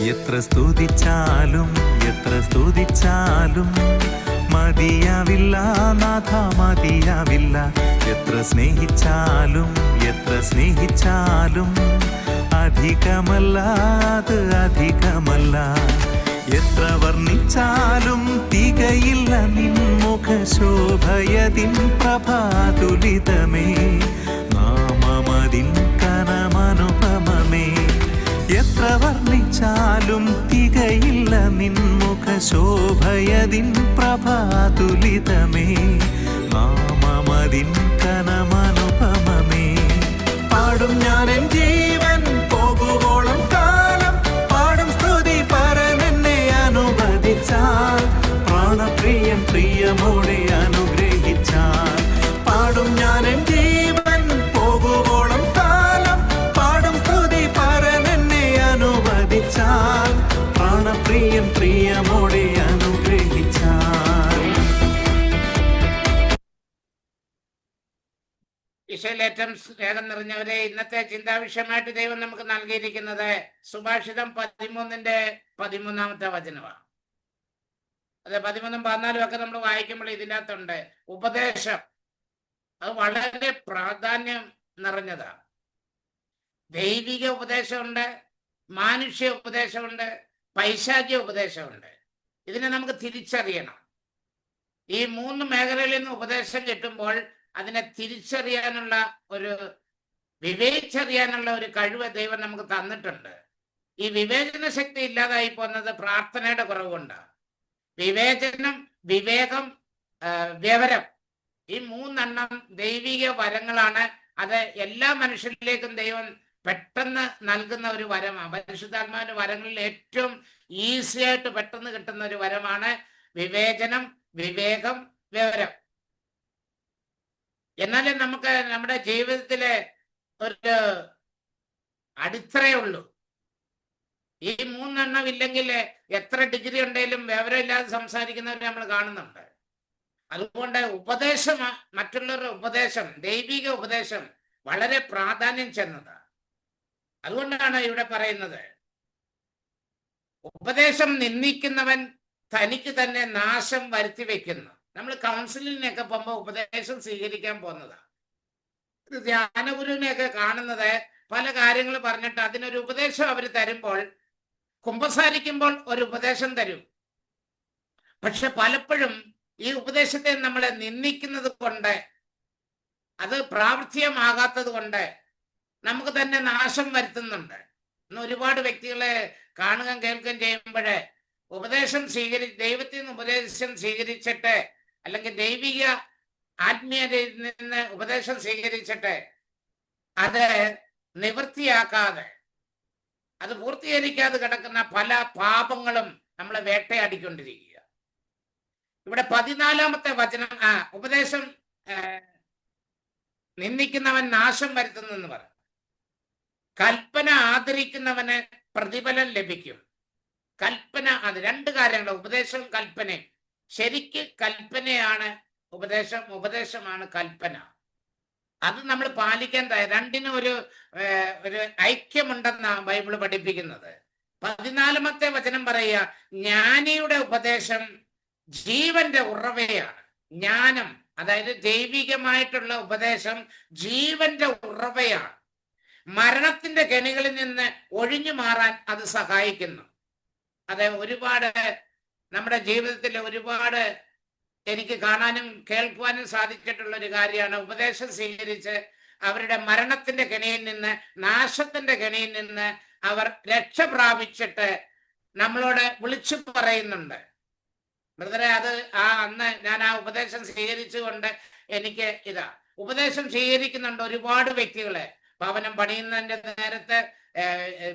എത്ര സ്തുതിച്ചാലും എത്ര സ്തുതിച്ചാലും മതിയാവില്ല നാഥ, മതിയാവില്ല. എത്ര സ്നേഹിച്ചാലും എത്ര സ്നേഹിച്ചാലും അധികമല്ല, അത് അധികമല്ല. എത്ര വർണ്ണിച്ചാലും തികയില്ല നിൻമുഖ ശോഭയതിൻ പ്രഭാതുലിതമേ, നാമമതിൻ കനമനുപമമേ. എത്ര വർണ്ണിച്ചാലും തികയില്ല നിൻമുഖ ശോഭയതിൻ പ്രഭാതുലിതമേ, നാമമതിൻ കനമനുപമമേ. പാടും ഞാൻ എൻ ജീവൻ പോകുവോളം കാലം, പാടും സ്തുതി പരനെന്നെ അനുവദിച്ചാൽ, പ്രാണപ്രിയൻ പ്രിയമോടെ അനുഗ്രഹിച്ചാൽ. പാടും ഞാൻ എൻ ജീവൻ പോകുവോളം കാലം, പാടും സ്തുതി പരനെന്നെ അനുവദിച്ചാൽ, പ്രാണപ്രിയൻ പ്രിയമോടെ അനുഗ്രഹിച്ചാൽ. ഈശോയിലേറ്റം സ്നേഹം നിറഞ്ഞവരെ, ഇന്നത്തെ ചിന്താവിഷയമായിട്ട് ദൈവം നമുക്ക് നൽകിയിരിക്കുന്നത് സുഭാഷിതം 13-13 വചനമാണ്. അത് 13, 14 ഒക്കെ നമ്മൾ വായിക്കുമ്പോൾ ഇതിൻ്റെ അകത്തുണ്ട് ഉപദേശം. അത് വളരെ പ്രാധാന്യം നിറഞ്ഞതാണ്. ദൈവിക ഉപദേശമുണ്ട്, മാനുഷ്യ ഉപദേശമുണ്ട്, പൈശാചിക ഉപദേശമുണ്ട്. ഇതിനെ നമുക്ക് തിരിച്ചറിയണം. ഈ 3 മേഖലകളിൽ നിന്ന് ഉപദേശം കിട്ടുമ്പോൾ അതിനെ തിരിച്ചറിയാനുള്ള വിവേചിച്ചറിയാനുള്ള ഒരു കഴിവ് ദൈവം നമുക്ക് തന്നിട്ടുണ്ട്. ഈ വിവേചന ശക്തി ഇല്ലാതായി പോകുന്നത് പ്രാർത്ഥനയുടെ കുറവ് കൊണ്ടാണ്. വിവേചനം, വിവേകം, വിവരം, ഈ 3 ദൈവിക വരങ്ങളാണ്. അത് എല്ലാ മനുഷ്യരിലേക്കും ദൈവം പെട്ടെന്ന് നൽകുന്ന ഒരു വരമാണ്. പരിശുദ്ധാത്മാവിന്റെ വരങ്ങളിൽ ഏറ്റവും ഈസി ആയിട്ട് പെട്ടെന്ന് കിട്ടുന്ന ഒരു വരമാണ് വിവേചനം, വിവേകം, വിവരം. എന്നാലേ നമുക്ക് നമ്മുടെ ജീവിതത്തിലെ ഒരു അടിത്തറയുള്ളൂ. ഈ 3 ഇല്ലെങ്കിൽ എത്ര ഡിഗ്രി ഉണ്ടെങ്കിലും വിവരമില്ലാതെ സംസാരിക്കുന്നവരെ നമ്മൾ കാണുന്നുണ്ട്. അതുകൊണ്ട് ഉപദേശം, മറ്റുള്ളവരുടെ ഉപദേശം, ദൈവിക ഉപദേശം വളരെ പ്രാധാന്യം ചെന്നതാണ്. അതുകൊണ്ടാണ് ഇവിടെ പറയുന്നത്, ഉപദേശം നിന്ദിക്കുന്നവൻ തനിക്ക് തന്നെ നാശം വരുത്തി വെക്കുന്നു. നമ്മൾ കൗൺസിലിനൊക്കെ പോകുമ്പോൾ ഉപദേശം സ്വീകരിക്കാൻ പോകുന്നതാണ്. ഒരു ധ്യാനഗുരുവിനെയൊക്കെ കാണുന്നത് പല കാര്യങ്ങൾ പറഞ്ഞിട്ട് അതിനൊരു ഉപദേശം അവർ തരുമ്പോൾ, കുമ്പസാരിക്കുമ്പോൾ ഒരു ഉപദേശം തരും. പക്ഷെ പലപ്പോഴും ഈ ഉപദേശത്തെ നമ്മളെ നിന്ദിക്കുന്നത് കൊണ്ട്, അത് പ്രാവർത്തികമാകാത്തത് കൊണ്ട് നമുക്ക് തന്നെ നാശം വരുത്തുന്നുണ്ട്. ഇന്ന് ഒരുപാട് വ്യക്തികളെ കാണുകയും കേൾക്കുകയും ചെയ്യുമ്പോഴേ ദൈവത്തിൽ നിന്ന് ഉപദേശം സ്വീകരിച്ചിട്ട്, അല്ലെങ്കിൽ ദൈവിക ആത്മീയതയിൽ നിന്ന് ഉപദേശം സ്വീകരിച്ചിട്ട് അത് നിവൃത്തിയാക്കാതെ, അത് പൂർത്തീകരിക്കാതെ കിടക്കുന്ന പല പാപങ്ങളും നമ്മളെ വേട്ടയാടിക്കൊണ്ടിരിക്കുക. ഇവിടെ 14 വചനം, ഉപദേശം നിന്ദിക്കുന്നവൻ നാശം വരുത്തുന്നെന്ന് പറയും. കൽപ്പന ആദരിക്കുന്നവന് പ്രതിഫലം ലഭിക്കും. കൽപ്പന, അത് 2 കാര്യങ്ങൾ, ഉപദേശവും കൽപ്പനയും. ശരിക്ക് കൽപ്പനയാണ് ഉപദേശം, ഉപദേശമാണ് കൽപ്പന. അത് നമ്മൾ പാലിക്കാൻ തയ്യാറ്. 2നും ഒരു ഐക്യമുണ്ടെന്നാണ് ബൈബിള് പഠിപ്പിക്കുന്നത്. 14 വചനം പറയുക, ജ്ഞാനിയുടെ ഉപദേശം ജീവന്റെ ഉറവയാണ്. ജ്ഞാനം, അതായത് ദൈവികമായിട്ടുള്ള ഉപദേശം ജീവന്റെ ഉറവയാണ്. മരണത്തിന്റെ കെണികളിൽ നിന്ന് ഒഴിഞ്ഞു മാറാൻ അത് സഹായിക്കുന്നു. അത് ഒരുപാട് നമ്മുടെ ജീവിതത്തിൽ ഒരുപാട് എനിക്ക് കാണാനും കേൾക്കുവാനും സാധിച്ചിട്ടുള്ള ഒരു കാര്യമാണ്. ഉപദേശം സ്വീകരിച്ച് അവരുടെ മരണത്തിന്റെ കെണിയിൽ നിന്ന്, നാശത്തിന്റെ കെണിയിൽ നിന്ന് അവർ രക്ഷ പ്രാപിച്ചിട്ട് നമ്മളോട് വിളിച്ചു പറയുന്നുണ്ട്, ബ്രദറെ, അത് അന്ന് ഞാൻ ആ ഉപദേശം സ്വീകരിച്ചുകൊണ്ട് എനിക്ക് ഉപദേശം സ്വീകരിക്കുന്നുണ്ട് ഒരുപാട് വ്യക്തികളെ. ഭവനം പണിയുന്നതിന്റെ നേരത്തെ,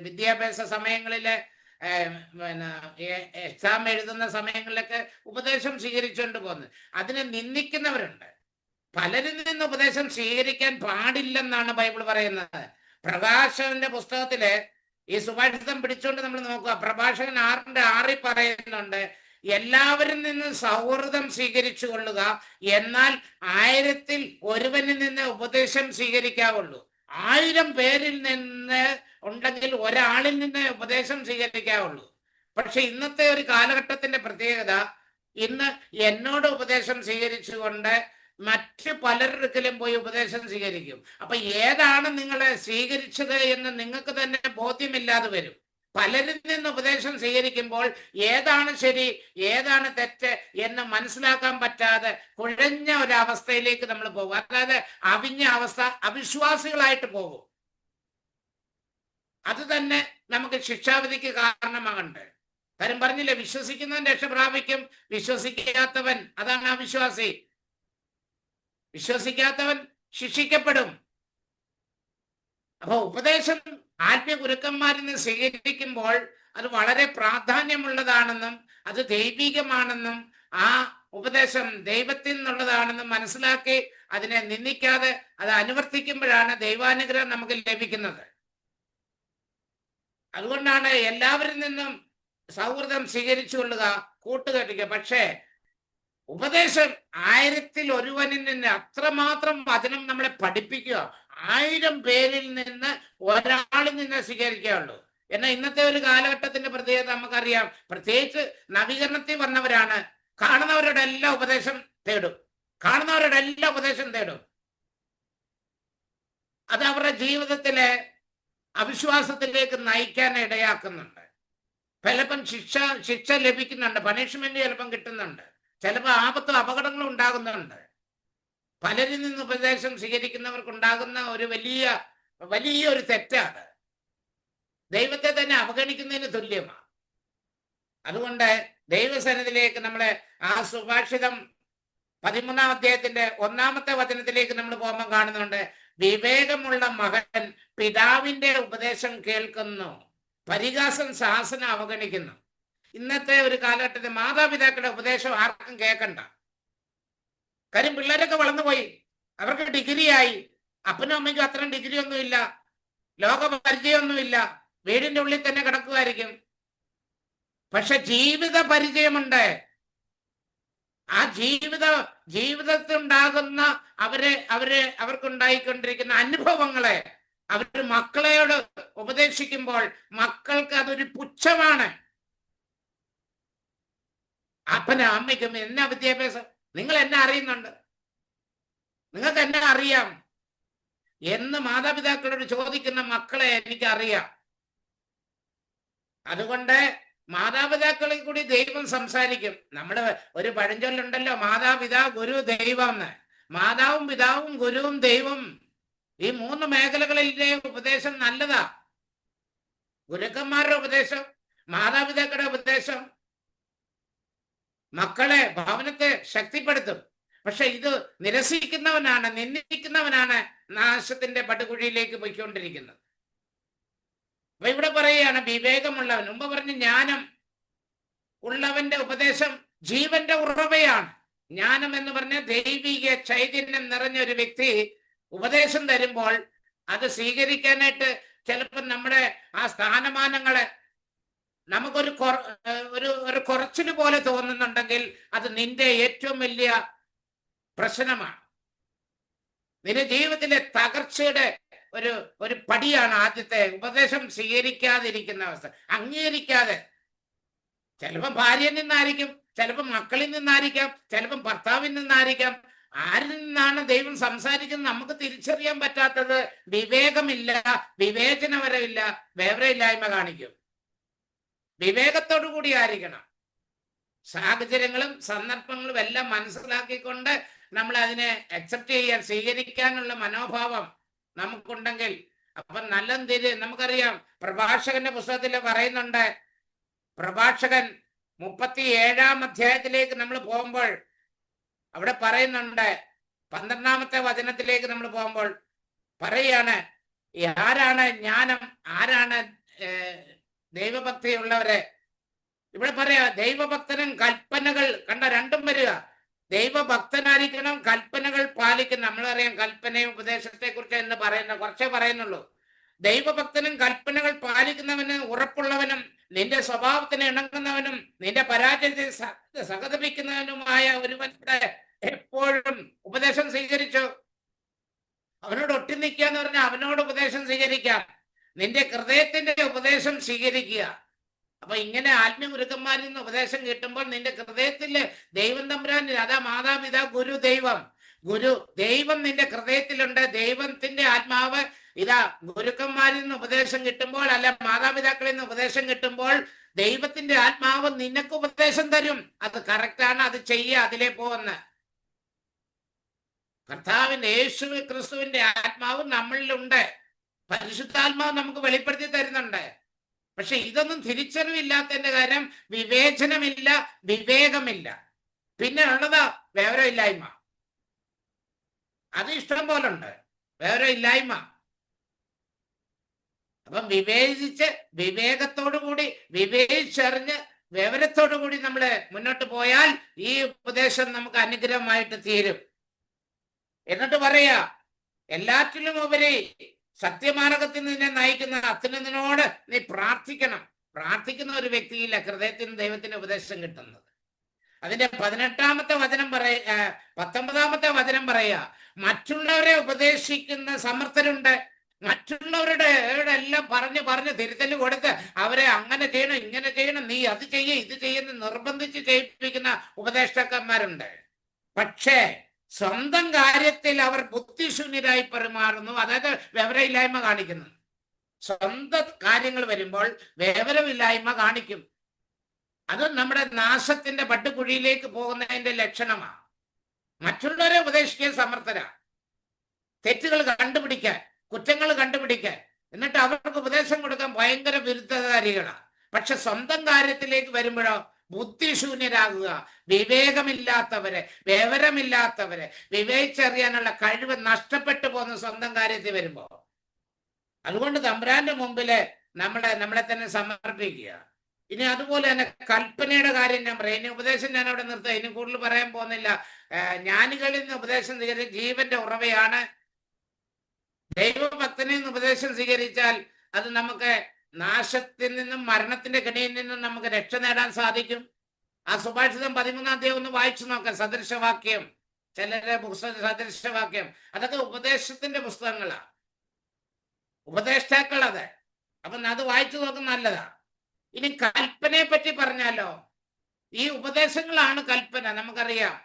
വിദ്യാഭ്യാസ സമയങ്ങളില്, എക്സാം എഴുതുന്ന സമയങ്ങളിലൊക്കെ ഉപദേശം സ്വീകരിച്ചുകൊണ്ട് പോകുന്നത്. അതിനെ നിന്ദിക്കുന്നവരുണ്ട്. പലരിൽ നിന്ന് ഉപദേശം സ്വീകരിക്കാൻ പാടില്ലെന്നാണ് ബൈബിൾ പറയുന്നത്. പ്രഭാഷകന്റെ പുസ്തകത്തില് ഈ സുഭാഷിതം പിടിച്ചുകൊണ്ട് നമ്മൾ നോക്കുക. പ്രഭാഷകൻ 6:6 പറയുന്നുണ്ട്, എല്ലാവരിൽ നിന്നും സൗഹൃദം സ്വീകരിച്ചു കൊള്ളുക, എന്നാൽ 1000-ൽ ഒരുവനിൽ നിന്ന് ഉപദേശം സ്വീകരിക്കാവുള്ളൂ. 1000 പേരിൽ നിന്ന് ഉണ്ടെങ്കിൽ ഒരാളിൽ നിന്ന് ഉപദേശം സ്വീകരിക്കാവുള്ളൂ. പക്ഷെ ഇന്നത്തെ ഒരു കാലഘട്ടത്തിന്റെ പ്രത്യേകത, ഇന്ന് എന്നോട് ഉപദേശം സ്വീകരിച്ചുകൊണ്ട് മറ്റ് പലരിടത്തിലും പോയി ഉപദേശം സ്വീകരിക്കും. അപ്പൊ ഏതാണ് നിങ്ങളെ സ്വീകരിച്ചത് എന്ന് നിങ്ങൾക്ക് തന്നെ ബോധ്യമില്ലാതെ വരും. പലരിൽ നിന്ന് ഉപദേശം സ്വീകരിക്കുമ്പോൾ ഏതാണ് ശരി ഏതാണ് തെറ്റ് എന്ന് മനസ്സിലാക്കാൻ പറ്റാതെ കുഴഞ്ഞ ഒരവസ്ഥയിലേക്ക് നമ്മൾ പോകും. അതായത് അവിഞ്ഞ അവസ്ഥ, അവിശ്വാസികളായിട്ട് പോകും. അത് തന്നെ നമുക്ക് ശിക്ഷാവിധിക്ക് കാരണമാകണ്ട്. കാര്യം പറഞ്ഞില്ലേ, വിശ്വസിക്കുന്നവൻ രക്ഷ പ്രാപിക്കും, വിശ്വസിക്കാത്തവൻ, അതാണ് അവിശ്വാസി, വിശ്വസിക്കാത്തവൻ ശിക്ഷിക്കപ്പെടും. അപ്പൊ ഉപദേശം ആത്മീയ ഗുരുക്കന്മാരിൽ നിന്ന് സ്വീകരിക്കുമ്പോൾ അത് വളരെ പ്രാധാന്യമുള്ളതാണെന്നും അത് ദൈവികമാണെന്നും ആ ഉപദേശം ദൈവത്തിൽ നിന്നുള്ളതാണെന്നും മനസ്സിലാക്കി അതിനെ നിന്ദിക്കാതെ അത് അനുവർത്തിക്കുമ്പോഴാണ് ദൈവാനുഗ്രഹം നമുക്ക് ലഭിക്കുന്നത്. അതുകൊണ്ടാണ് എല്ലാവരിൽ നിന്നും സൗഹൃദം സ്വീകരിച്ചു കൊള്ളുക, കൂട്ടുകെട്ടിക്കുക. പക്ഷേ ഉപദേശം 1000-ൽ ഒരുവനിൽ നിന്ന് അത്രമാത്രം വചനം നമ്മളെ പഠിപ്പിക്കുക. 1000 പേരിൽ നിന്ന് ഒരാളിൽ നിന്ന് സ്വീകരിക്കുകയുള്ളൂ. എന്നാൽ ഇന്നത്തെ ഒരു കാലഘട്ടത്തിന്റെ പ്രത്യേകത നമുക്കറിയാം. പ്രത്യേകിച്ച് നവീകരണത്തിൽ വന്നവരാണ് കാണുന്നവരുടെ എല്ലാ ഉപദേശം തേടും, കാണുന്നവരുടെ എല്ലാ ഉപദേശം തേടും. അത് അവരുടെ ജീവിതത്തിലെ അവിശ്വാസത്തിലേക്ക് നയിക്കാൻ ഇടയാക്കുന്നുണ്ട്. ചിലപ്പം ശിക്ഷ ലഭിക്കുന്നുണ്ട്, പണിഷ്മെന്റ് ചിലപ്പം കിട്ടുന്നുണ്ട്, ചിലപ്പോൾ ആപത്തും അപകടങ്ങളും ഉണ്ടാകുന്നുണ്ട്. പലരിൽ നിന്ന് ഉപദേശം സ്വീകരിക്കുന്നവർക്കുണ്ടാകുന്ന ഒരു വലിയൊരു തെറ്റാണ്, ദൈവത്തെ തന്നെ അവഗണിക്കുന്നതിന് തുല്യമാണ്. അതുകൊണ്ട് ദൈവസന്നിധിയിലേക്ക് നമ്മളെ ആ സുഭാഷിതം 13-ാം അധ്യായത്തിന്റെ 1-ാമത്തെ വചനത്തിലേക്ക് നമ്മൾ പോകുമ്പോൾ കാണുന്നുണ്ട്, വിവേകമുള്ള മകൻ പിതാവിന്റെ ഉപദേശം കേൾക്കുന്നു, പരിഹാസം ശാസനം അവഗണിക്കുന്നു. ഇന്നത്തെ ഒരു കാലഘട്ടത്തിൽ മാതാപിതാക്കളുടെ ഉപദേശം ആർക്കും കേൾക്കണ്ട. കാര്യം പിള്ളേരൊക്കെ വളർന്നുപോയി, അവർക്ക് ഡിഗ്രിയായി. അപ്പനും അമ്മയ്ക്കും അത്രയും ഡിഗ്രി ഒന്നുമില്ല, ലോക പരിചയമൊന്നുമില്ല, വീടിന്റെ ഉള്ളിൽ തന്നെ കിടക്കുമായിരിക്കും. പക്ഷെ ജീവിത പരിചയമുണ്ട്. ആ ജീവിതത്തിൽ ഉണ്ടാകുന്ന അവർക്കുണ്ടായിക്കൊണ്ടിരിക്കുന്ന അനുഭവങ്ങളെ അവർ മക്കളെയോട് ഉപദേശിക്കുമ്പോൾ മക്കൾക്ക് അതൊരു പുച്ഛമാണ്. അപ്പനും അമ്മയ്ക്കും എന്നാ വിദ്യാഭ്യാസം, നിങ്ങൾ എന്നെ അറിയുന്നുണ്ട്, നിങ്ങൾക്ക് എന്നെ അറിയാം എന്ന് മാതാപിതാക്കളോട് ചോദിക്കുന്ന മക്കളെ എനിക്കറിയാം. അതുകൊണ്ട് മാതാപിതാക്കളിൽ കൂടി ദൈവം സംസാരിക്കും. നമ്മുടെ ഒരു പഴഞ്ചൊല്ലുണ്ടല്ലോ, മാതാപിതാ ഗുരു ദൈവം എന്ന്. മാതാവും പിതാവും ഗുരുവും ദൈവം, ഈ 3 മേഖലകളിലെ ഉപദേശം നല്ലതാ. ഗുരുക്കന്മാരുടെ ഉപദേശം, മാതാപിതാക്കളുടെ ഉപദേശം മക്കളെ, ഭവനത്തെ ശക്തിപ്പെടുത്തും. പക്ഷെ ഇത് നിരസിക്കുന്നവനാണ്, നിന്ദിക്കുന്നവനാണ് നാശത്തിന്റെ പടുകുഴിയിലേക്ക് പോയിക്കൊണ്ടിരിക്കുന്നത്. അപ്പൊ ഇവിടെ പറയുകയാണ് വിവേകമുള്ളവൻ. മുമ്പ് പറഞ്ഞ ജ്ഞാനം ഉള്ളവന്റെ ഉപദേശം ജീവന്റെ ഉറവയാണ്. ജ്ഞാനം എന്ന് പറഞ്ഞ ദൈവിക ചൈതന്യം നിറഞ്ഞ ഒരു വ്യക്തി ഉപദേശം തരുമ്പോൾ അത് സ്വീകരിക്കാനായിട്ട് ചിലപ്പോൾ നമ്മുടെ ആ സ്ഥാനമാനങ്ങളെ നമുക്കൊരു ഒരു കുറച്ചിൽ പോലെ തോന്നുന്നുണ്ടെങ്കിൽ അത് നിന്റെ ഏറ്റവും വലിയ പ്രശ്നമാണ്. നിന്റെ ജീവിതത്തിലെ തകർച്ചയുടെ ഒരു പടിയാണ് ആദ്യത്തെ ഉപദേശം സ്വീകരിക്കാതിരിക്കുന്ന അവസ്ഥ, അംഗീകരിക്കാതെ. ചിലപ്പം ഭാര്യയിൽ നിന്നായിരിക്കും, ചിലപ്പം മക്കളിൽ നിന്നായിരിക്കാം, ചിലപ്പം ഭർത്താവിൽ നിന്നായിരിക്കാം. ആരിൽ നിന്നാണ് ദൈവം സംസാരിക്കുന്നത് നമുക്ക് തിരിച്ചറിയാൻ പറ്റാത്തത്? വിവേകമില്ല, വിവേചനപരമില്ല, വിവരമില്ലായ്മ കാണിക്കും. വിവേകത്തോടു കൂടി ആയിരിക്കണം. സാഹചര്യങ്ങളും സന്ദർഭങ്ങളും എല്ലാം മനസ്സിലാക്കിക്കൊണ്ട് നമ്മൾ അതിനെ അക്സെപ്റ്റ് ചെയ്യാൻ, സ്വീകരിക്കാനുള്ള മനോഭാവം നമുക്കുണ്ടെങ്കിൽ അപ്പം നമുക്കറിയാം. പ്രഭാഷകന്റെ പുസ്തകത്തിൽ പറയുന്നുണ്ട്, പ്രഭാഷകൻ 37-ാം അധ്യായത്തിലേക്ക് നമ്മൾ പോകുമ്പോൾ അവിടെ പറയുന്നുണ്ട്, 12-ാമത്തെ വചനത്തിലേക്ക് നമ്മൾ പോകുമ്പോൾ പറയുകയാണ്, ആരാണ് ജ്ഞാനം, ആരാണ് ദൈവഭക്തിയുള്ളവരെ. ഇവിടെ പറയാ ദൈവഭക്തനും കൽപ്പനകൾ, കണ്ട രണ്ടും വരിക. ദൈവഭക്തനായിരിക്കണം, കൽപ്പനകൾ പാലിക്കണം. നമ്മളറിയാം കൽപ്പനയും ഉപദേശത്തെ കുറിച്ച് എന്ന് പറയുന്ന കുറച്ചേ പറയുന്നുള്ളൂ. ദൈവഭക്തനും കൽപ്പനകൾ പാലിക്കുന്നവനും ഉറപ്പുള്ളവനും നിന്റെ സ്വഭാവത്തിന് ഇണങ്ങുന്നവനും നിന്റെ പരാജയത്തെ സഹതപിക്കുന്നവനുമായ ഒരുവന്റെ എപ്പോഴും ഉപദേശം സ്വീകരിച്ചു. അവനോട് ഒട്ടി നിൽക്കുക എന്ന് പറഞ്ഞാൽ അവനോട് ഉപദേശം സ്വീകരിക്കാം. നിന്റെ ഹൃദയത്തിന്റെ ഉപദേശം സ്വീകരിക്കുക. അപ്പൊ ഇങ്ങനെ ആത്മീയ ഗുരുക്കന്മാരിൽ നിന്ന് ഉപദേശം കിട്ടുമ്പോൾ നിന്റെ ഹൃദയത്തില് ദൈവം തമ്പുരാൻ, അതാ മാതാപിതാ ഗുരു ദൈവം, ഗുരു ദൈവം നിന്റെ ഹൃദയത്തിലുണ്ട്. ദൈവത്തിന്റെ ആത്മാവ് ഇതാ ഗുരുക്കന്മാരിൽ നിന്ന് ഉപദേശം കിട്ടുമ്പോൾ, അല്ല മാതാപിതാക്കളിൽ നിന്ന് ഉപദേശം കിട്ടുമ്പോൾ ദൈവത്തിന്റെ ആത്മാവ് നിനക്ക് ഉപദേശം തരും. അത് കറക്റ്റാണ്, അത് ചെയ്യുക, അതിലേ പോകുന്ന കർത്താവിന്റെ യേശു ക്രിസ്തുവിന്റെ ആത്മാവ് നമ്മളിലുണ്ട്. പരിശുദ്ധാത്മാവ് നമുക്ക് വെളിപ്പെടുത്തി തരുന്നുണ്ട്. പക്ഷെ ഇതൊന്നും തിരിച്ചറിവില്ലാത്തതിന്റെ കാര്യം വിവേചനമില്ല, വിവേകമില്ല. പിന്നെ ഉള്ളതാ വിവരമില്ലായ്മ. അത് ഇഷ്ടം പോലെ ഉണ്ട്, വിവരമില്ലായ്മ. അപ്പം വിവേചിച്ച് വിവേകത്തോടു കൂടി വിവേചിച്ചറിഞ്ഞ് വിവരത്തോടു കൂടി നമ്മൾ മുന്നോട്ട് പോയാൽ ഈ ഉപദേശം നമുക്ക് അനുഗ്രഹമായിട്ട് തീരും. എന്നിട്ട് പറയാ, എല്ലാറ്റിലും ഉപരി സത്യമാർഗത്തിൽ നിന്നെ നയിക്കുന്ന അത്യുന്നതനോട് നീ പ്രാർത്ഥിക്കണം. പ്രാർത്ഥിക്കുന്ന ഒരു വ്യക്തിയില്ല ഹൃദയത്തിന് ദൈവത്തിന്റെ ഉപദേശം കിട്ടുന്നത്. അതിന്റെ 19ാമത്തെ വചനം 19ാമത്തെ വചനം പറയാ, മറ്റുള്ളവരെ ഉപദേശിക്കുന്ന സമർത്ഥരുണ്ട്. മറ്റുള്ളവരുടെ എല്ലാം പറഞ്ഞ് തിരുത്തല് കൊടുത്ത് അവരെ അങ്ങനെ ചെയ്യണം, ഇങ്ങനെ ചെയ്യണം, നീ അത് ചെയ്യ, ഇത് ചെയ്യുന്ന നിർബന്ധിച്ച് ചെയ്യിപ്പിക്കുന്ന ഉപദേഷ്ടാക്കന്മാരുണ്ട്. പക്ഷേ സ്വന്തം കാര്യത്തിൽ അവർ ബുദ്ധിശൂന്യരായി പെരുമാറുന്നു, അതായത് വിവരമില്ലായ്മ കാണിക്കുന്നു. സ്വന്തം കാര്യങ്ങൾ വരുമ്പോൾ വിവരമില്ലായ്മ കാണിക്കും. അത് നമ്മുടെ നാശത്തിന്റെ പട്ടുകുഴിയിലേക്ക് പോകുന്നതിന്റെ ലക്ഷണമാണ്. മറ്റുള്ളവരെ ഉപദേശിക്കാൻ സമർത്ഥരാ, തെറ്റുകൾ കണ്ടുപിടിക്കാൻ, കുറ്റങ്ങൾ കണ്ടുപിടിക്കാൻ, എന്നിട്ട് അവർക്ക് ഉപദേശം കൊടുക്കാൻ ഭയങ്കര വിരുദ്ധകാരികളാണ്. പക്ഷെ സ്വന്തം കാര്യത്തിലേക്ക് വരുമ്പോഴോ ബുദ്ധിശൂന്യരാകുക. വിവേകമില്ലാത്തവരെ, വിവരമില്ലാത്തവരെ, വിവേചിച്ചറിയാനുള്ള കഴിവ് നഷ്ടപ്പെട്ടു പോകുന്ന സ്വന്തം കാര്യത്തിൽ വരുമ്പോ. അതുകൊണ്ട് തമ്പുരാന്റെ മുമ്പില് നമ്മളെ തന്നെ സമർപ്പിക്കുക. ഇനി അതുപോലെ തന്നെ കൽപ്പനയുടെ കാര്യം ഞാൻ പറയാം. ഇനി ഉപദേശം ഞാൻ അവിടെ നിർത്തുക, ഇനി കൂടുതൽ പറയാൻ പോകുന്നില്ല. ജ്ഞാനികളിൽ നിന്ന് ഉപദേശം സ്വീകരിച്ച ജീവന്റെ ഉറവയാണ്. ദൈവഭക്തനിൽ നിന്ന് ഉപദേശം സ്വീകരിച്ചാൽ അത് നമുക്ക് നാശത്തിൽ നിന്നും മരണത്തിന്റെ കെണിയിൽ നിന്നും നമുക്ക് രക്ഷ നേടാൻ സാധിക്കും. ആ സുഭാഷിതം 13-ാം അധ്യായം ഒന്ന് വായിച്ചു നോക്കാം. സദൃശവാക്യം, ചിലരുടെ പുസ്തകം സദൃശവാക്യം, അതൊക്കെ ഉപദേശത്തിന്റെ പുസ്തകങ്ങളാ, ഉപദേഷ്ടാക്കൾ അത്. അപ്പൊ അത് വായിച്ചു നോക്കുന്ന നല്ലതാ. ഇനി കൽപ്പനയെ പറ്റി പറഞ്ഞാലോ, ഈ ഉപദേശങ്ങളാണ് കൽപ്പന. നമുക്കറിയാം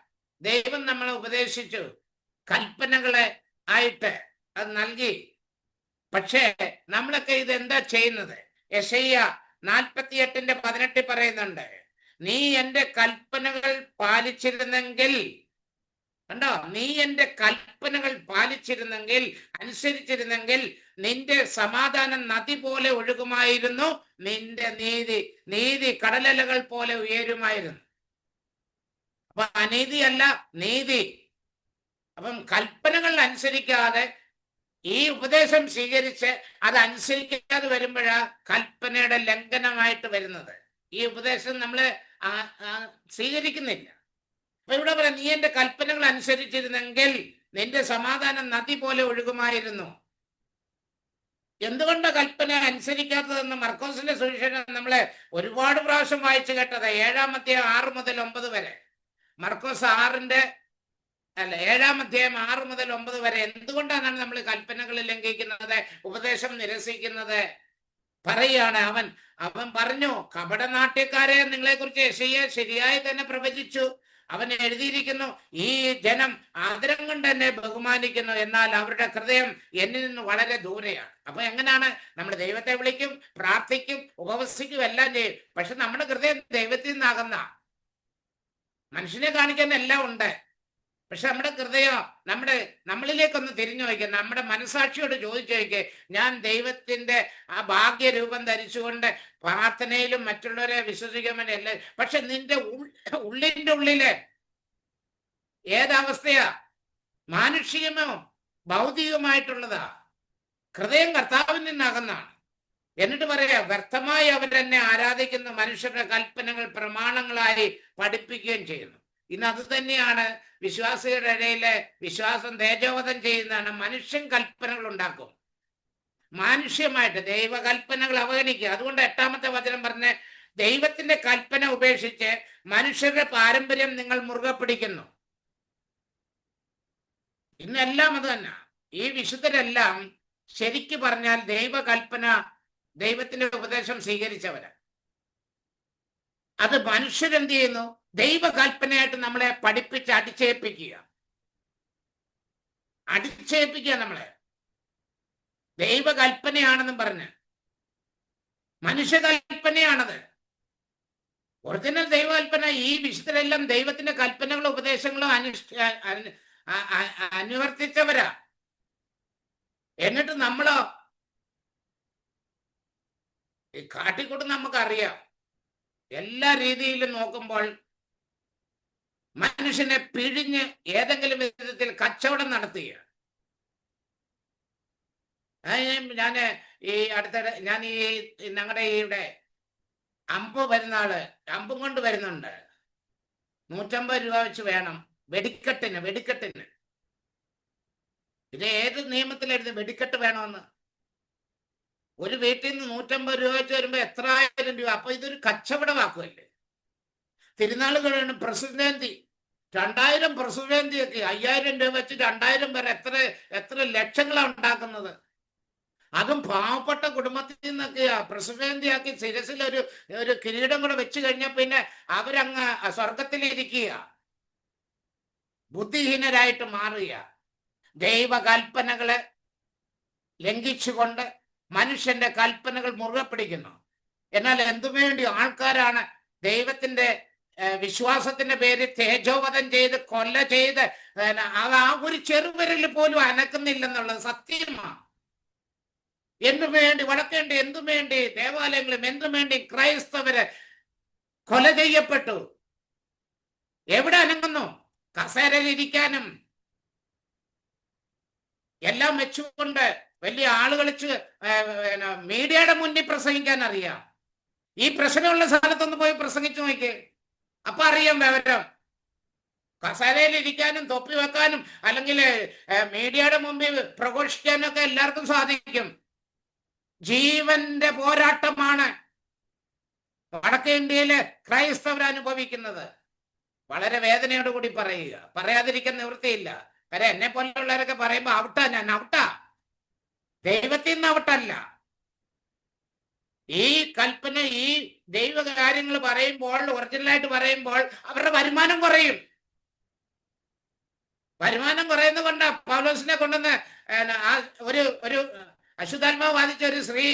ദൈവം നമ്മളെ ഉപദേശിച്ചു, കൽപ്പനകളെ ആയിട്ട് അത് നൽകി. പക്ഷേ നമ്മളൊക്കെ ഇത് എന്താ ചെയ്യുന്നത്? യെശയ്യാ 48:18 പറയുന്നുണ്ട്, നീ എൻ്റെ കൽപ്പനകൾ പാലിച്ചിരുന്നെങ്കിൽ, കണ്ടോ, നീ എൻ്റെ കൽപ്പനകൾ പാലിച്ചിരുന്നെങ്കിൽ, അനുസരിച്ചിരുന്നെങ്കിൽ നിന്റെ സമാധാനം നദി പോലെ ഒഴുകുമായിരുന്നു, നിന്റെ നീതി കടലലകൾ പോലെ ഉയരുമായിരുന്നു. അപ്പൊ അനീതിയല്ല, നീതി. അപ്പം കൽപ്പനകൾ അനുസരിക്കാതെ ഈ ഉപദേശം സ്വീകരിച്ച് അത് അനുസരിക്കാതെ വരുമ്പോഴാ കൽപ്പനയുടെ ലംഘനമായിട്ട് വരുന്നത്. ഈ ഉപദേശം നമ്മള് സ്വീകരിക്കുന്നില്ല. അപ്പൊ ഇവിടെ പറയാം, നീ എന്റെ കൽപ്പനകൾ അനുസരിച്ചിരുന്നെങ്കിൽ നിന്റെ സമാധാനം നദി പോലെ ഒഴുകുമായിരുന്നു. എന്തുകൊണ്ട് കൽപ്പന അനുസരിക്കാത്തതെന്ന് മർക്കോസിന്റെ സുവിശേഷം നമ്മളെ ഒരുപാട് പ്രാവശ്യം വായിച്ചു കേട്ടത്. 7-ാം അധ്യായം 6 മുതൽ 9 വരെ. മർക്കോസ് 7-ാം അധ്യായം 6 മുതൽ 9 വരെ. എന്തുകൊണ്ടാണ് നമ്മൾ കൽപ്പനകൾ ലംഘിക്കുന്നത്, ഉപദേശം നിരസിക്കുന്നത്? പറയാണ്, അവൻ പറഞ്ഞു, കപടനാട്യക്കാരെ നിങ്ങളെ കുറിച്ച് യെശയ്യാ ശരിയായി തന്നെ പ്രവചിച്ചു. അവൻ എഴുതിയിരിക്കുന്നു, ഈ ജനം ആദരം കൊണ്ട് എന്നെ ബഹുമാനിക്കുന്നു, എന്നാൽ അവരുടെ ഹൃദയം എന്നിൽ നിന്ന് വളരെ ദൂരെയാണ്. അപ്പൊ എങ്ങനെയാണ്? നമ്മൾ ദൈവത്തെ വിളിക്കും, പ്രാർത്ഥിക്കും, ഉപവസിക്കും, എല്ലാം ചെയ്യും. പക്ഷെ നമ്മുടെ ഹൃദയം ദൈവത്തിൽ നിന്നാകുന്ന, മനുഷ്യനെ കാണിക്കാൻ എല്ലാം ഉണ്ട്. പക്ഷെ നമ്മുടെ ഹൃദയം നമ്മളിലേക്കൊന്ന് തിരിഞ്ഞു നോക്കുക, നമ്മുടെ മനസാക്ഷിയോട് ചോദിച്ചു നോക്കുക, ഞാൻ ദൈവത്തിന്റെ ആ ഭാഗ്യരൂപം ധരിച്ചുകൊണ്ട് പ്രാർത്ഥനയിലും മറ്റുള്ളവരെ വിശ്വസിക്കുമെന്നല്ല, പക്ഷെ നിന്റെ ഉള്ളിന്റെ ഉള്ളില് ഏതവസ്ഥയാ? മാനുഷികമോ ഭൗതികമായിട്ടുള്ളതാ? ഹൃദയം കർത്താവിൽ നിന്നകന്നാണ്. എന്നിട്ട് പറയാ, വ്യർത്ഥമായി അവരെന്നെ ആരാധിക്കുന്ന മനുഷ്യരുടെ കൽപ്പനകൾ പ്രമാണങ്ങളായി പഠിപ്പിക്കുകയും ചെയ്യുന്നു. ഇന്ന് അത് തന്നെയാണ് വിശ്വാസികളുടെ ഇടയിലെ വിശ്വാസം തേജോവധം ചെയ്യുന്നതാണ്. മനുഷ്യൻ കൽപ്പനകൾ ഉണ്ടാക്കും, മാനുഷ്യമായിട്ട് ദൈവകൽപ്പനകൾ അവഗണിക്കുക. അതുകൊണ്ട് 8-ാമത്തെ വചനം പറഞ്ഞ്, ദൈവത്തിന്റെ കൽപ്പന ഉപേക്ഷിച്ച് മനുഷ്യരുടെ പാരമ്പര്യം നിങ്ങൾ മുറുകെ പിടിക്കുന്നു. ഇന്നെല്ലാം അത് തന്നെ. ഈ വിശുദ്ധരെല്ലാം ശരിക്കു പറഞ്ഞാൽ ദൈവകൽപ്പന, ദൈവത്തിന്റെ ഉപദേശം സ്വീകരിച്ചവരാ. അത് മനുഷ്യരെന്ത് ചെയ്യുന്നു? ദൈവകൽപ്പനയായിട്ട് നമ്മളെ പഠിപ്പിച്ച് അടിച്ചേൽപ്പിക്കുക നമ്മളെ. ദൈവകൽപ്പനയാണെന്നും പറഞ്ഞ്, മനുഷ്യകൽപ്പനയാണത്. ഒറിജിനൽ ദൈവകൽപ്പന. ഈ വിശുദ്ധരെല്ലാം ദൈവത്തിന്റെ കൽപ്പനകളും ഉപദേശങ്ങളും അനുവർത്തിച്ചവരാ. എന്നിട്ട് നമ്മളോ ഈ കാട്ടിക്കൂട്ട് നമുക്കറിയാം. എല്ലാ രീതിയിലും നോക്കുമ്പോൾ മനുഷ്യനെ പിഴിഞ്ഞ് ഏതെങ്കിലും വിധത്തിൽ കച്ചവടം നടത്തുക. ഞാൻ ഈ അടുത്തിടെ ഞങ്ങളുടെ ഇവിടെ അമ്പ് പെരുന്നാള് അമ്പും കൊണ്ട് വരുന്നുണ്ട്. 150 രൂപ വെച്ച് വേണം വെടിക്കെട്ടിന്. ഇത് ഏത് നിയമത്തിലായിരുന്നു വെടിക്കെട്ട് വേണമെന്ന്? ഒരു വീട്ടിൽ നിന്ന് 150 രൂപ വെച്ച് വരുമ്പോ എത്രായിരം രൂപ. അപ്പൊ ഇതൊരു കച്ചവടമാക്കുമല്ലേ? തിരുനാളുകളാണ് പ്രസിഡന്തി, 2000 പ്രസിഡന്തിയൊക്കെ 5000 രൂപ വെച്ച് 2000 പേർ എത്ര ലക്ഷങ്ങളാണ് ഉണ്ടാക്കുന്നത്. അതും പാവപ്പെട്ട കുടുംബത്തിൽ നിന്നൊക്കെയാ പ്രസിഡന്റിയാക്കി ശിരസിൽ ഒരു കിരീടം കൂടെ വെച്ച് കഴിഞ്ഞാൽ പിന്നെ അവരങ്ങ് സ്വർഗത്തിലിരിക്കുക, ബുദ്ധിഹീനരായിട്ട് മാറുക. ദൈവകൽപ്പനകളെ ലംഘിച്ചുകൊണ്ട് മനുഷ്യന്റെ കൽപ്പനകൾ മുറുകെ പിടിക്കുന്നു. എന്നാൽ എന്തുവേണ്ടി ആൾക്കാരാണ് ദൈവത്തിന്റെ വിശ്വാസത്തിന്റെ പേരിൽ തേജോവധം ചെയ്ത് കൊല്ല ചെയ്ത് ആ ഒരു ചെറുവിരൽ പോലും അനക്കുന്നില്ലെന്നുള്ളത് സത്യമാണ്. എന്തുവേണ്ടി വടക്കേണ്ടി, എന്തുവേണ്ടി ദേവാലയങ്ങളും, എന്തുവേണ്ടി ക്രൈസ്തവര് കൊല ചെയ്യപ്പെട്ടു. എവിടെ അനങ്ങുന്നു? കസേരയിലിരിക്കാനും എല്ലാം വെച്ചുകൊണ്ട് വലിയ ആളുകളിച്ച് മീഡിയയുടെ മുന്നിൽ പ്രസംഗിക്കാൻ അറിയാം. ഈ പ്രശ്നമുള്ള സ്ഥലത്തൊന്ന് പോയി പ്രസംഗിച്ചു നോക്കി, അപ്പൊ അറിയാം വിവരം. കസേരയിൽ ഇരിക്കാനും തൊപ്പി വെക്കാനും അല്ലെങ്കിൽ മീഡിയയുടെ മുമ്പിൽ പ്രഘോഷിക്കാനും ഒക്കെ എല്ലാവർക്കും സാധിക്കും. ജീവന്റെ പോരാട്ടമാണ് വടക്കേ ഇന്ത്യയിലെ ക്രൈസ്തവർ അനുഭവിക്കുന്നത്. വളരെ വേദനയോട് കൂടി പറയുക, പറയാതിരിക്കാൻ നിവൃത്തിയില്ല. കാര്യം എന്നെ പോലുള്ളവരൊക്കെ പറയുമ്പോ ഔട്ടാ, ഞാൻ ഔട്ടാ, ദൈവത്തിൽ നിന്ന് ഔട്ടല്ല. ഈ കൽപ്പന, ഈ ദൈവ കാര്യങ്ങൾ പറയുമ്പോൾ, ഒറിജിനലായിട്ട് പറയുമ്പോൾ അവരുടെ വരുമാനം കുറയും. വരുമാനം കുറയുന്നത് കൊണ്ട് പൗലോസിനെ കൊണ്ടുവന്ന് ഒരു അശുദ്ധാത്മാവ് ബാധിച്ച ഒരു സ്ത്രീ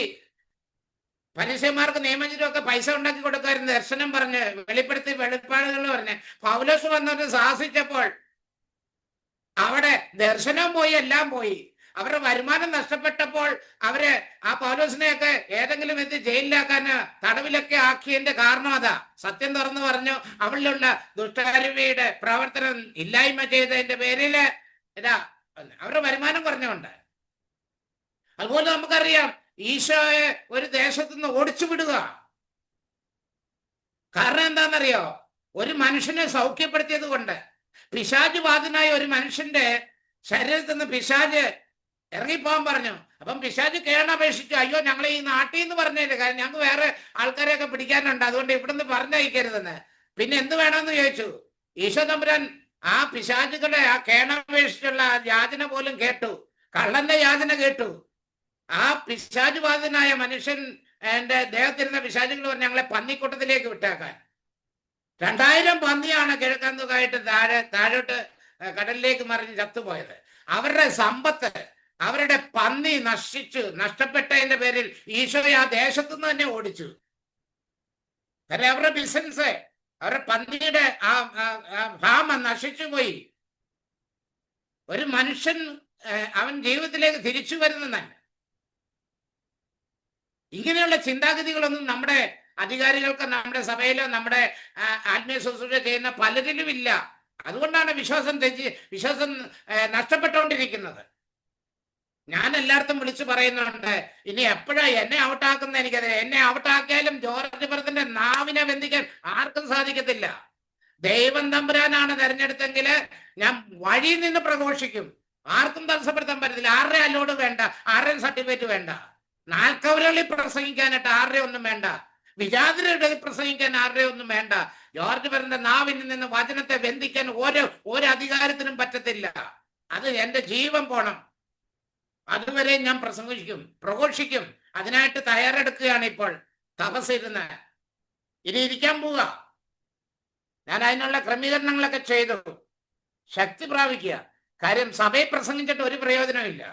പരീക്ഷന്മാർക്ക് നിയമജ്ഞരൊക്കെ പൈസ ഉണ്ടാക്കി കൊടുക്കായിരുന്നു. ദർശനം പറഞ്ഞ് വെളിപ്പാടുകൾ പറഞ്ഞ് പൗലോസ് വന്നിട്ട് സാഹസിച്ചപ്പോൾ അവിടെ ദർശനം പോയി, എല്ലാം പോയി. അവരുടെ വരുമാനം നഷ്ടപ്പെട്ടപ്പോൾ അവര് ആ പൗലോസിനെയൊക്കെ ഏതെങ്കിലും വിധത്തിൽ ജയിലിലാക്കാൻ, തടവിലൊക്കെ ആക്കിയതിന്റെ കാരണം അതാ. സത്യം തുറന്നു പറഞ്ഞു, അവളിലുള്ള ദുഷ്ടകരുവിയുടെ പ്രവർത്തനം ഇല്ലായ്മ ചെയ്തതിന്റെ പേരില് അവരുടെ വരുമാനം കുറഞ്ഞുകൊണ്ട്. അതുപോലെ നമുക്കറിയാം, ഈശോയെ ഒരു ദേശത്തു നിന്ന് ഓടിച്ചു വിടുക. കാരണം എന്താണെന്നറിയോ? ഒരു മനുഷ്യനെ സൗഖ്യപ്പെടുത്തിയത് കൊണ്ട്. പിശാച് ബാധിതനായ ഒരു മനുഷ്യന്റെ ശരീരത്തിൽ നിന്ന് പിശാച് ഇറങ്ങിപ്പോകാൻ പറഞ്ഞു. അപ്പം പിശാച് കേണപേക്ഷിച്ചു, അയ്യോ ഞങ്ങൾ ഈ നാട്ടിൽ നിന്ന് പറഞ്ഞില്ല, കാരണം ഞങ്ങൾക്ക് വേറെ ആൾക്കാരെയൊക്കെ പിടിക്കാനുണ്ട്, അതുകൊണ്ട് ഇവിടുന്ന് പറഞ്ഞയക്കരുതെന്ന്. പിന്നെ എന്ത് വേണമെന്ന് ചോദിച്ചു. ഈശോ തമ്പുരാൻ ആ പിശാചുകളെ, ആ കേണപേക്ഷിച്ചുള്ള യാചന പോലും കേട്ടു, കള്ളന്റെ യാചന കേട്ടു. ആ പിശാച് ബാധിതനായ മനുഷ്യൻ എന്റെ ദേഹത്തിരുന്ന പിശാചുകൾ പറഞ്ഞ് ഞങ്ങളെ പന്നിക്കൂട്ടത്തിലേക്ക് വിട്ടേക്കാൻ. 2000 പന്നിയാണ് കിഴക്കന്തുകായിട്ട് താഴോട്ട് കടലിലേക്ക് മറിഞ്ഞ് ചത്തുപോയത്. അവരുടെ സമ്പത്ത്, അവരുടെ പന്നി നഷ്ടപ്പെട്ടതിന്റെ പേരിൽ ഈശോയെ ആ ദേശത്തു നിന്ന് തന്നെ ഓടിച്ചു. കാരണം അവരുടെ ബിസിനസ്, അവരുടെ പന്നിയുടെ ആ ഫാം നശിച്ചു പോയി. ഒരു മനുഷ്യൻ അവൻ ജീവിതത്തിലേക്ക് തിരിച്ചു വരുന്നതല്ല. ഇങ്ങനെയുള്ള ചിന്താഗതികളൊന്നും നമ്മുടെ അധികാരികൾക്ക്, നമ്മുടെ സഭയിലോ, നമ്മുടെ ആത്മീയ ശുശ്രൂഷ ചെയ്യുന്ന പലരിലും ഇല്ല. അതുകൊണ്ടാണ് വിശ്വാസം നഷ്ടപ്പെട്ടുകൊണ്ടിരിക്കുന്നത്. ഞാൻ എല്ലായിടത്തും വിളിച്ചു പറയുന്നുണ്ട്, ഇനി എപ്പോഴാ എന്നെ ഔട്ടാക്കുന്ന എനിക്കറിയാം. എന്നെ ഔട്ടാക്കിയാലും ജോർജ് ബ്രദറിന്റെ നാവിനെ ബന്ധിക്കാൻ ആർക്കും സാധിക്കത്തില്ല. ദൈവം തമ്പുരാനാണ് തെരഞ്ഞെടുത്തെങ്കിൽ ഞാൻ വഴിയിൽ നിന്ന് പ്രഘോഷിക്കും. ആർക്കും തടസ്സപ്പെടുത്താൻ പറ്റത്തില്ല. ആരുടെ അലോഡ് വേണ്ട, ആരുടെയും സർട്ടിഫിക്കറ്റ് വേണ്ട. നാൽക്കവരകളിൽ പ്രസംഗിക്കാനായിട്ട് ആരുടെ ഒന്നും വേണ്ട. വിജാതിരുടെ പ്രസംഗിക്കാൻ ആരുടെ ഒന്നും വേണ്ട. ജോർജ് ബ്രദറിന്റെ നാവിൽ നിന്ന് വചനത്തെ ബന്ധിക്കാൻ ഒരു അധികാരത്തിനും പറ്റത്തില്ല. അത് എന്റെ ജീവൻ പോണം. അതുവരെ ഞാൻ പ്രഘോഷിക്കും. അതിനായിട്ട് തയ്യാറെടുക്കുകയാണ് ഇപ്പോൾ. തപസ്സിരുന്ന് ഇനി ഇരിക്കാൻ പോവുക. ഞാൻ അതിനുള്ള ക്രമീകരണങ്ങളൊക്കെ ചെയ്തു. ശക്തി പ്രാപിക്കുക. കാര്യം സഭയിൽ പ്രസംഗിച്ചിട്ട് ഒരു പ്രയോജനമില്ല.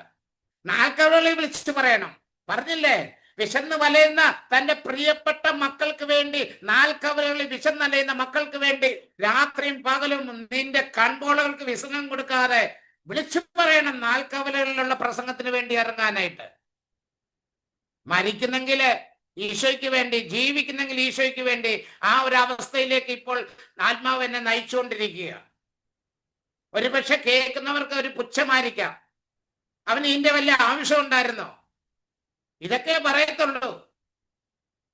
നാൽക്കവളെ വിളിച്ചു പറയണം. പറഞ്ഞില്ലേ, വിശന്ന് വലയുന്ന തന്റെ പ്രിയപ്പെട്ട മക്കൾക്ക് വേണ്ടി, നാൽക്കവലകളിൽ വിശന്നലയുന്ന മക്കൾക്ക് വേണ്ടി രാത്രിയും പകലും നിന്റെ കൺപോളകൾക്ക് വിശ്രമം കൊടുക്കാതെ വിളിച്ചു പറയണം നാൽക്കവലകളിലുള്ള പ്രസംഗത്തിന് വേണ്ടി ഇറങ്ങാനായിട്ട്. മരിക്കുന്നെങ്കിൽ ഈശോയ്ക്ക് വേണ്ടി, ജീവിക്കുന്നെങ്കിൽ ഈശോയ്ക്ക് വേണ്ടി. ആ ഒരു അവസ്ഥയിലേക്ക് ഇപ്പോൾ ആത്മാവ് എന്നെ നയിച്ചുകൊണ്ടിരിക്കുക. ഒരുപക്ഷെ കേൾക്കുന്നവർക്ക് ഒരു പുച്ഛമായിരിക്കാം. അവന് ഇതിന്റെ വലിയ ആവശ്യം ഉണ്ടായിരുന്നോ? ഇതൊക്കെ പറയത്തുള്ളൂ.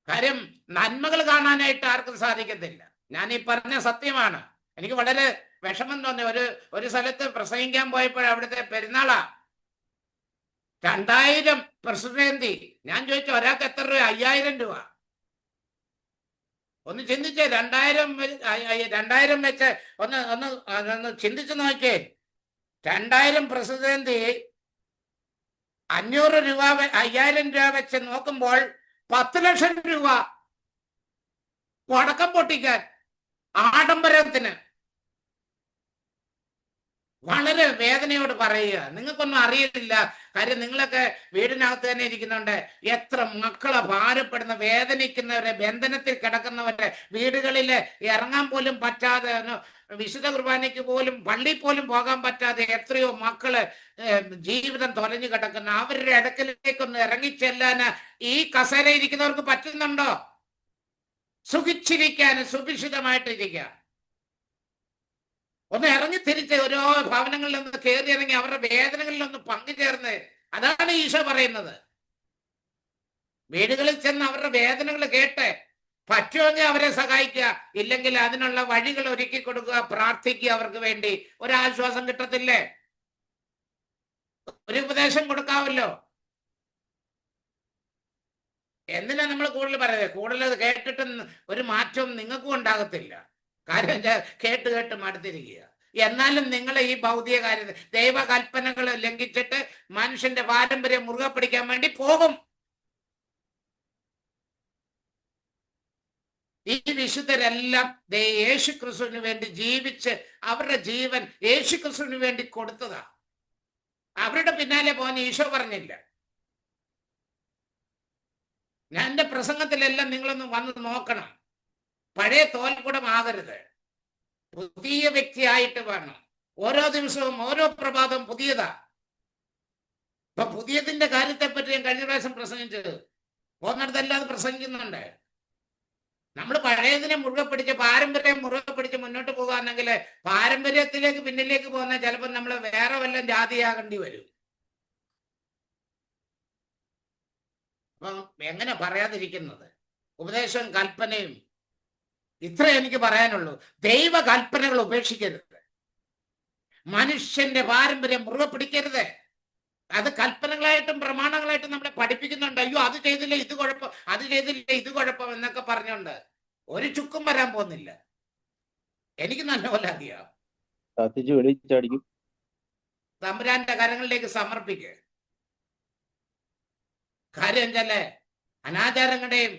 കാര്യം നന്മകൾ കാണാനായിട്ട് ആർക്കും സാധിക്കത്തില്ല. ഞാൻ ഈ പറഞ്ഞ സത്യമാണ്. എനിക്ക് വളരെ വിഷമം തോന്നി. ഒരു സ്ഥലത്ത് പ്രസംഗിക്കാൻ പോയപ്പോൾ അവിടുത്തെ പെരുന്നാളാ, 2000 പ്രസിഡന്റി. ഞാൻ ചോദിച്ചു, ഒരാൾക്ക് എത്ര രൂപ? 5000 രൂപ. ഒന്ന് ചിന്തിച്ചേ, 2000 വെച്ച് ഒന്ന് ചിന്തിച്ചു നോക്കിയേ. 2000 പ്രസിഡന്റി 500 രൂപ 5000 രൂപ വെച്ച് നോക്കുമ്പോൾ 10 ലക്ഷം രൂപ പടക്കം പൊട്ടിക്കാൻ, ആഡംബരത്തിന്. വളരെ വേദനയോട് പറയുക. നിങ്ങൾക്കൊന്നും അറിയില്ല. കാര്യം നിങ്ങളൊക്കെ വീടിനകത്ത് തന്നെ ഇരിക്കുന്നുണ്ട്. എത്ര മക്കളെ ഭാരപ്പെടുന്ന, വേദനിക്കുന്നവരെ, ബന്ധനത്തിൽ കിടക്കുന്നവരെ, വീടുകളിൽ ഇറങ്ങാൻ പോലും പറ്റാതെ, വിശുദ്ധ കുർബാനയ്ക്ക് പോലും, പള്ളിയിൽ പോലും പോകാൻ പറ്റാതെ എത്രയോ മക്കള് ജീവിതം തൊലഞ്ഞു കിടക്കുന്ന, അവരുടെ അടുക്കലേക്കൊന്ന് ഇറങ്ങിച്ചെല്ലാൻ ഈ കസേര ഇരിക്കുന്നവർക്ക് പറ്റുന്നുണ്ടോ? സുഖിച്ചിരിക്കാൻ, സുഭിക്ഷിതമായിട്ടിരിക്കാൻ. ഒന്ന് ഇറങ്ങി തിരിച്ച് ഓരോ ഭവനങ്ങളിൽ നിന്ന് കയറി ഇറങ്ങി അവരുടെ വേദനകളിൽ ഒന്ന് പങ്കുചേർന്ന്. അതാണ് ഈശോ പറയുന്നത്. വീടുകളിൽ ചെന്ന് അവരുടെ വേദനകൾ കേട്ട് പറ്റുമെങ്കിൽ അവരെ സഹായിക്കുക, ഇല്ലെങ്കിൽ അതിനുള്ള വഴികൾ ഒരുക്കി കൊടുക്കുക, പ്രാർത്ഥിക്കുക അവർക്ക് വേണ്ടി. ഒരാശ്വാസം കിട്ടത്തില്ലേ? ഒരു ഉപദേശം കൊടുക്കാമല്ലോ. എന്തിനാ നമ്മൾ കൂടുതൽ പറയുന്നത്? കൂടുതൽ കേട്ടിട്ട് ഒരു മാറ്റവും നിങ്ങൾക്കും ഉണ്ടാകത്തില്ല. കാര്യം കേട്ട് കേട്ട് മടുത്തിരിക്കുക. എന്നാലും നിങ്ങൾ ഈ ഭൗതിക കാര്യത്തിൽ ദൈവകൽപ്പനകൾ ലംഘിച്ചിട്ട് മനുഷ്യന്റെ പാരമ്പര്യം മുറുകെ പിടിക്കാൻ വേണ്ടി പോകും. ഈ വിശുദ്ധരെല്ലാം യേശു ക്രിസ്തുവിന് വേണ്ടി ജീവിച്ച് അവരുടെ ജീവൻ യേശു ക്രിസ്തുവിന് വേണ്ടി കൊടുത്തതാ. അവരുടെ പിന്നാലെ പോകാൻ ഈശോ പറഞ്ഞില്ല. ഞാൻ എന്റെ പ്രസംഗത്തിലെല്ലാം നിങ്ങളൊന്ന് വന്ന് നോക്കണം. പഴയ തോൽക്കുടമാകരുത്. പുതിയ വ്യക്തിയായിട്ട് വേണം. ഓരോ ദിവസവും ഓരോ പ്രഭാതവും പുതിയതാ. ഇപ്പൊ പുതിയതിന്റെ കാര്യത്തെപ്പറ്റി ഞാൻ കഴിഞ്ഞ പ്രാവശ്യം പ്രസംഗിച്ചത് പോകുന്നിടത്തെല്ലാം അത് പ്രസംഗിക്കുന്നുണ്ട്. നമ്മൾ പഴയതിനെ മുറുകെ പിടിച്ച്, പാരമ്പര്യം മുറുകെ പിടിച്ച് മുന്നോട്ട് പോകുകയാണെങ്കിൽ പാരമ്പര്യത്തിലേക്ക് പിന്നിലേക്ക് പോകുന്ന ചിലപ്പോൾ നമ്മൾ വേറെ വല്ലതും ജാതിയാകേണ്ടി വരും. അപ്പം എങ്ങനെ പറയാതിരിക്കുന്നത്? ഉപദേശവും കൽപ്പനയും ഇത്ര എനിക്ക് പറയാനുള്ളൂ. ദൈവ കൽപ്പനകൾ ഉപേക്ഷിക്കരുത്. മനുഷ്യന്റെ പാരമ്പര്യം മുറുകെ പിടിക്കരുത്. അത് കൽപ്പനകളായിട്ടും പ്രമാണങ്ങളായിട്ടും നമ്മളെ പഠിപ്പിക്കുന്നുണ്ട്. അയ്യോ അത് ചെയ്തില്ല ഇത് കുഴപ്പം, അത് ചെയ്തില്ല ഇത് കുഴപ്പം എന്നൊക്കെ പറഞ്ഞുകൊണ്ട് ഒരു ചുക്കും വരാൻ പോകുന്നില്ല. എനിക്ക് നല്ലപോലെ അറിയാം. തമ്പുരാന്റെ കരങ്ങളിലേക്ക് സമർപ്പിക്കുക. കാര്യം വെച്ചാല് അനാചാരങ്ങളുടെയും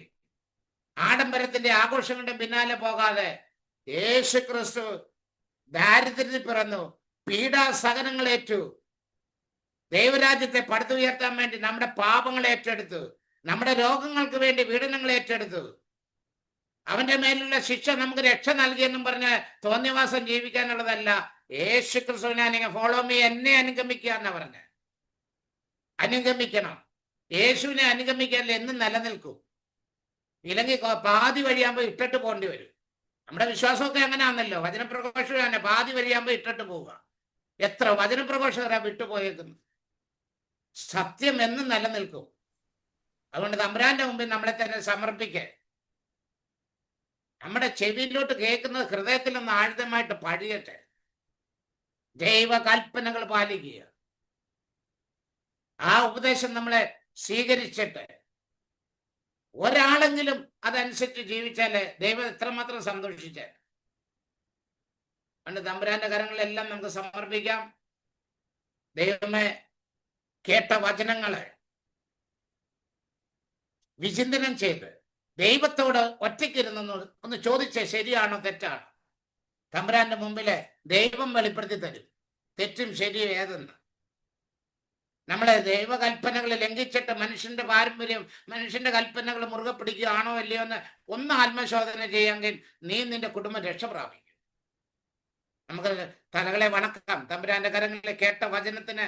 ആഡംബരത്തിന്റെ ആഘോഷങ്ങളുടെയും പിന്നാലെ പോകാതെ യേശു ക്രിസ്തു ദാരിദ്ര്യത്തിൽ പിറന്നു, പീഡാസഹനങ്ങൾ ഏറ്റു, ദൈവരാജ്യത്തെ പടുത്തുയർത്താൻ വേണ്ടി നമ്മുടെ പാപങ്ങൾ ഏറ്റെടുത്തു, നമ്മുടെ രോഗങ്ങൾക്ക് വേണ്ടി പീഡനങ്ങൾ ഏറ്റെടുത്തു. അവന്റെ മേലുള്ള ശിക്ഷ നമുക്ക് രക്ഷ നൽകിയെന്നും പറഞ്ഞ് തോന്നിവാസം ജീവിക്കാനുള്ളതല്ല. യേശു ക്രിസ്തുവിനെ ഫോളോ മീ, എന്നെ അനുഗമിക്കുക എന്നാ പറഞ്ഞ. അനുഗമിക്കണം. യേശുവിനെ അനുഗമിക്കാനല്ലേ എന്നും നിലനിൽക്കും. ഇല്ലെങ്കിൽ പാതി വഴിയാകുമ്പോൾ ഇട്ടിട്ട് പോകേണ്ടി വരും. നമ്മുടെ വിശ്വാസമൊക്കെ അങ്ങനെയാണല്ലോ. വചനപ്രഘോഷകർ തന്നെ പാതി വഴിയാകുമ്പോൾ ഇട്ടിട്ട് പോവുക. എത്ര വചനപ്രഘോഷകരാ വിട്ടുപോയേക്കുന്നു. സത്യം എന്നും നിലനിൽക്കും. അതുകൊണ്ട് തമ്പുരാന്റെ മുമ്പിൽ നമ്മളെ തന്നെ സമർപ്പിക്കുക. നമ്മുടെ ചെവിയിലോട്ട് കേൾക്കുന്നത് ഹൃദയത്തിൽ നിന്ന് ആഴമായിട്ട് പഴിയട്ടെ. ദൈവ കൽപ്പനകൾ പാലിക്കുക. ആ ഉപദേശം നമ്മളെ സ്വീകരിച്ചിട്ട് ഒരാളെങ്കിലും അതനുസരിച്ച് ജീവിച്ചാല് ദൈവം എത്രമാത്രം സന്തോഷിച്ചാൽ. അതുകൊണ്ട് തമ്പുരാന്റെ കരങ്ങളെല്ലാം നമുക്ക് സമർപ്പിക്കാം. ദൈവമേ, കേട്ട വചനങ്ങളെ വിചിന്തനം ചെയ്ത് ദൈവത്തോട് ഒറ്റയ്ക്കിരുന്ന് ഒന്ന് ചോദിച്ചേ, ശരിയാണോ തെറ്റാണോ? തമ്പുരാന്റെ മുമ്പില് ദൈവം വെളിപ്പെടുത്തി തരും തെറ്റും ശരിയും ഏതെന്ന്. നമ്മളെ ദൈവകൽപ്പനകൾ ലംഘിച്ചിട്ട് മനുഷ്യന്റെ പാരമ്പര്യം, മനുഷ്യന്റെ കൽപ്പനകൾ മുറുകെ പിടിക്കുകയാണോ അല്ലയോ എന്ന് ഒന്ന് ആത്മശോധന ചെയ്യാമെങ്കിൽ നീ നിന്റെ കുടുംബം രക്ഷ പ്രാപിക്കും. നമുക്ക് തലകളെ വണക്കാം. തമ്പുരാന്റെ കരങ്ങളിലെ കേട്ട വചനത്തിന്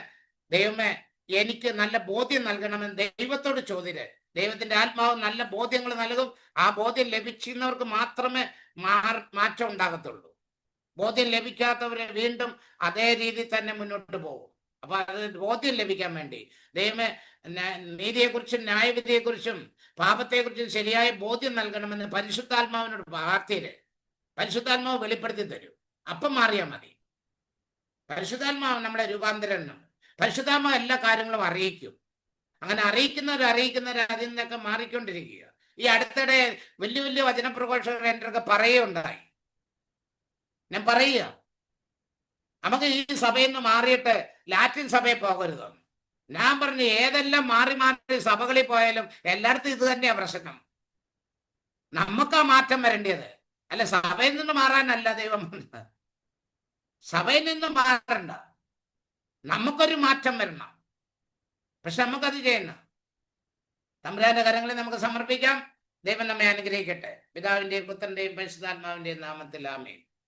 ദൈവമേ എനിക്ക് നല്ല ബോധ്യം നൽകണമെന്ന് ദൈവത്തോട് ചോദിരെ. ദൈവത്തിന്റെ ആത്മാവ് നല്ല ബോധ്യങ്ങൾ നൽകും. ആ ബോധ്യം ലഭിക്കുന്നവർക്ക് മാത്രമേ മാറ്റം ഉണ്ടാകത്തുള്ളൂ. ബോധ്യം ലഭിക്കാത്തവരെ വീണ്ടും അതേ രീതിയിൽ തന്നെ മുന്നോട്ട് പോകും. അപ്പൊ അത് ബോധ്യം ലഭിക്കാൻ വേണ്ടി ദൈവമേ നീതിയെക്കുറിച്ചും ന്യായവിധിയെക്കുറിച്ചും പാപത്തെക്കുറിച്ചും ശരിയായ ബോധ്യം നൽകണമെന്ന് പരിശുദ്ധാത്മാവിനോട് പ്രാർത്ഥിര്. പരിശുദ്ധാത്മാവ് വെളിപ്പെടുത്തി തരും. അപ്പം മാറിയാൽ മതി. പരിശുദ്ധാത്മാവ് നമ്മളെ രൂപാന്തരം, പരിശുദ്ധാത്മാവ് എല്ലാ കാര്യങ്ങളും അറിയിക്കും. അങ്ങനെ അറിയിക്കുന്നവർ അതിൽ നിന്നൊക്കെ മാറിക്കൊണ്ടിരിക്കുക. ഈ അടുത്തിടെ വലിയ വലിയ വചനപ്രഘോഷകർ എൻ്റെ ഒക്കെ പറയുകയുണ്ടായി. ഞാൻ പറയുക, നമുക്ക് ഈ സഭയിൽ നിന്ന് മാറിയിട്ട് ലാറ്റിൻ സഭയിൽ പോകരുത്. ഞാൻ പറഞ്ഞു, ഏതെല്ലാം മാറി മാറി സഭകളിൽ പോയാലും എല്ലായിടത്തും ഇത് തന്നെയാ പ്രശ്നം. നമുക്കാ മാറ്റം വരേണ്ടത്, അല്ല സഭയിൽ നിന്ന് മാറാനല്ല ദൈവം. സഭയിൽ നിന്ന് മാറണ്ട, നമുക്കൊരു മാറ്റം വരണം. പക്ഷെ നമുക്കത് ചെയ്യണം. തമ്പുരാന്റെ കരങ്ങളിൽ നമുക്ക് സമർപ്പിക്കാം. ദൈവം നമ്മെ അനുഗ്രഹിക്കട്ടെ. പിതാവിന്റെയും പുത്രന്റെയും പരിശുദ്ധാത്മാവിന്റെയും നാമത്തിൽ ആമേൻ.